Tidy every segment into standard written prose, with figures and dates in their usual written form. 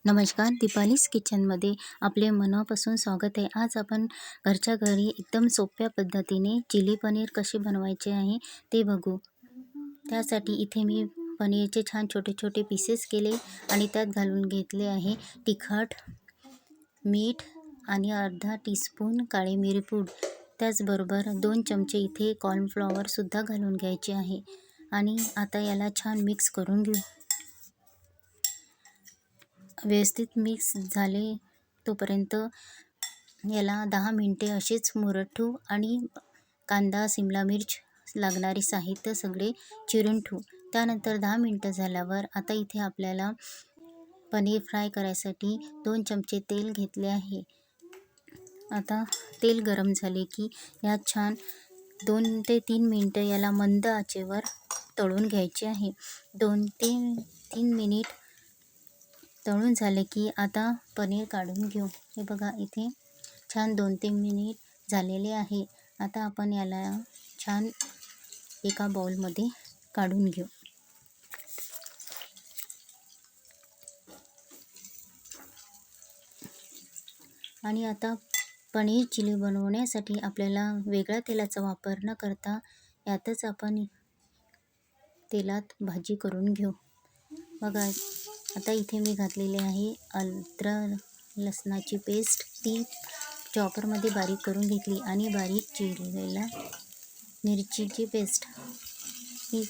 नमस्कार, दीपालीज किचनमध्ये आपले मनापासून स्वागत आहे. आज आपण घरच्या घरी एकदम सोप्या पद्धतीने चिली पनीर कसे बनवायचे आहे ते बघू. त्यासाठी इथे मी पनीरचे छान छोटे छोटे पीसेस केले आणि त्यात घालून घेतले आहे तिखट, मीठ आणि अर्धा टीस्पून काळी मिरी पूड. त्याचबरोबर 2 चमचे इथे कॉर्नफ्लॉवरसुद्धा घालून घ्यायचे आहे आणि आता याला छान मिक्स करून घेऊ. व्यवस्थित मिक्स झाले तोपर्यंत याला 10 मिनटे असेच मुरत ठेवू आणि कांदा, सिमला मिर्च, लागणारे साहित्य सगळे चिरून ठेवू. त्यानंतर 10 मिनटं झाल्यावर आता इथे आपल्याला पनीर फ्राय करायसाठी 2 चमचे तेल घेतले आहे. आता तेल गरम झाले की यात छान 2 ते 3 मिनटं याला मंद आचेवर तळून घ्यायचे आहे. 2 ते 3 मिनिट तळून झाले की आता पनीर काढून घेऊ. हे बघा इथे छान 2 ते 3 मिनिट झालेले आहे. आता आपण याला छान एका बाउलमध्ये काढून घेऊ. आणि आता पनीर चिली बनवण्यासाठी आपल्याला वेगळ्या तेलाचा वापर न करता यातच आपण तेलात भाजी करून घेऊ. बघा आता इथे मी घातलेले आहे अद्रक लसणाची पेस्ट. ती चॉपरमध्ये बारीक करून घेतली आणि बारीक चिरलेला मिरचीची पेस्ट ही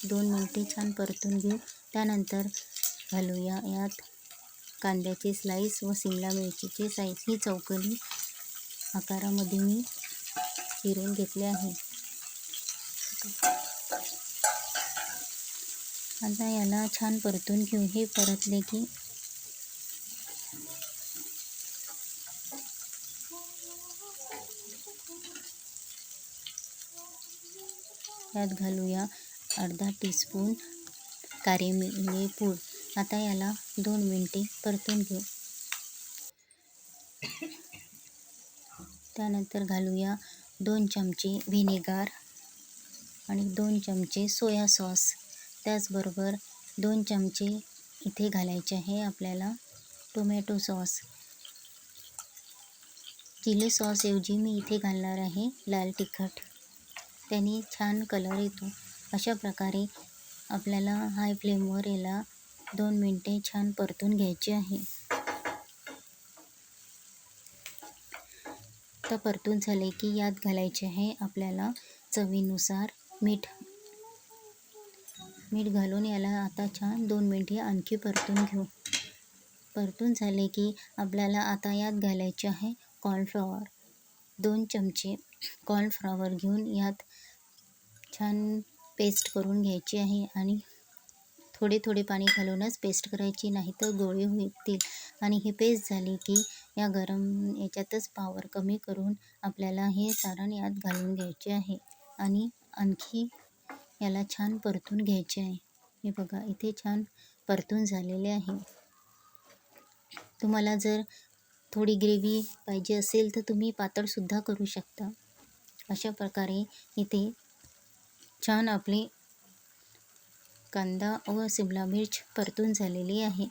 2 मिनटे छान परतून घेऊ. त्यानंतर घालूया यात कांद्याचे स्लाईस व सिमला मिरचीचे साईज. ही चौकोनी आकारामध्ये मी चिरून घेतले आहे. आता याला छान परतून घेऊ. हे परतले की यात घालूया अर्धा टीस्पून काळी मिरी पूड. आता याला 2 मिनटे परतून घेऊ. त्यानंतर घालूया 2 चमचे व्हिनेगार आणि 2 चमचे सोया सॉस. त्याचबरोबर 2 चमचे इथे घालायचे आहे आपल्याला टोमॅटो सॉस. चिली सॉसऐवजी मी इथे घालणार आहे लाल तिखट. त्याने छान कलर येतो. अशा प्रकारे आपल्याला हाय फ्लेमवर याला 2 मिनटे छान परतून घ्यायचे आहे. तर परतून झाले की यात घालायचे आहे आपल्याला चवीनुसार मीठ. मीठ घालून याला आता छान 2 मिनटे आणखी परतून घेऊ. परतून झाले की आपल्याला आता यात घालायचे आहे कॉर्नफ्लॉवर. 2 चमचे कॉर्नफ्लॉवर घेऊन यात छान पेस्ट करून घ्यायची आहे आणि थोडे थोडे पाणी घालूनच पेस्ट करायची, नाही तर गोळे होतील. आणि हे पेस्ट झाली की या गरम याच्यातच पॉवर कमी करून आपल्याला हे सारण यात घालून घ्यायचे आहे आणि आणखी याला छान परतून घ्यायचे आहे. हे बघा इथे छान परतून झालेले आहे. तुम्हाला जर थोडी ग्रेव्ही पाहिजे असेल तर तुम्ही पातळसुद्धा करू शकता. अशा प्रकारे इथे छान आपली कांदा व सिमला मिर्च परतून झालेली आहे.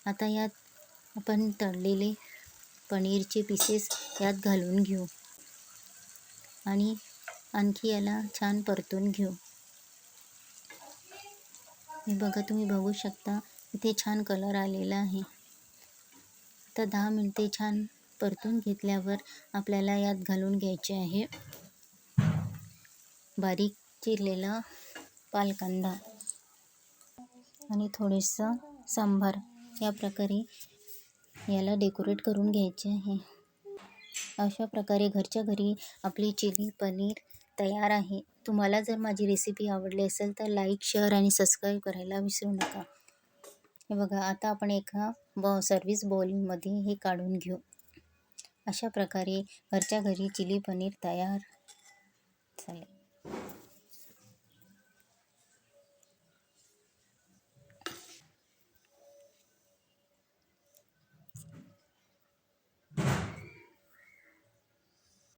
आता यात आपण तळलेले पनीरचे पीसेस यात घालून घेऊ आणि आणखी याला छान परतून घेऊ. हे बघा तुम्ही बघू शकता इथे छान कलर आलेला आहे. आता 10 मिनटे छान परतून घेतल्यावर आपल्याला यात घालून घ्यायचे आहे बारीक चिरलेला पालकांदा आणि थोडेसं सांबार. या प्रकारे याला डेकोरेट करून घ्यायचे आहे. अशा प्रकारे घरच्या घरी आपली चिली पनीर तयार आहे. तुम्हाला जर माझी रेसिपी आवडली असेल तर लाईक, शेअर आणि सबस्क्राईब करायला विसरू नका. हे बघा आता आपण एका सर्व्हिस बाउलमध्ये हे काढून घेऊ. अशा प्रकारे घरच्या घरी चिली पनीर तयार झाले.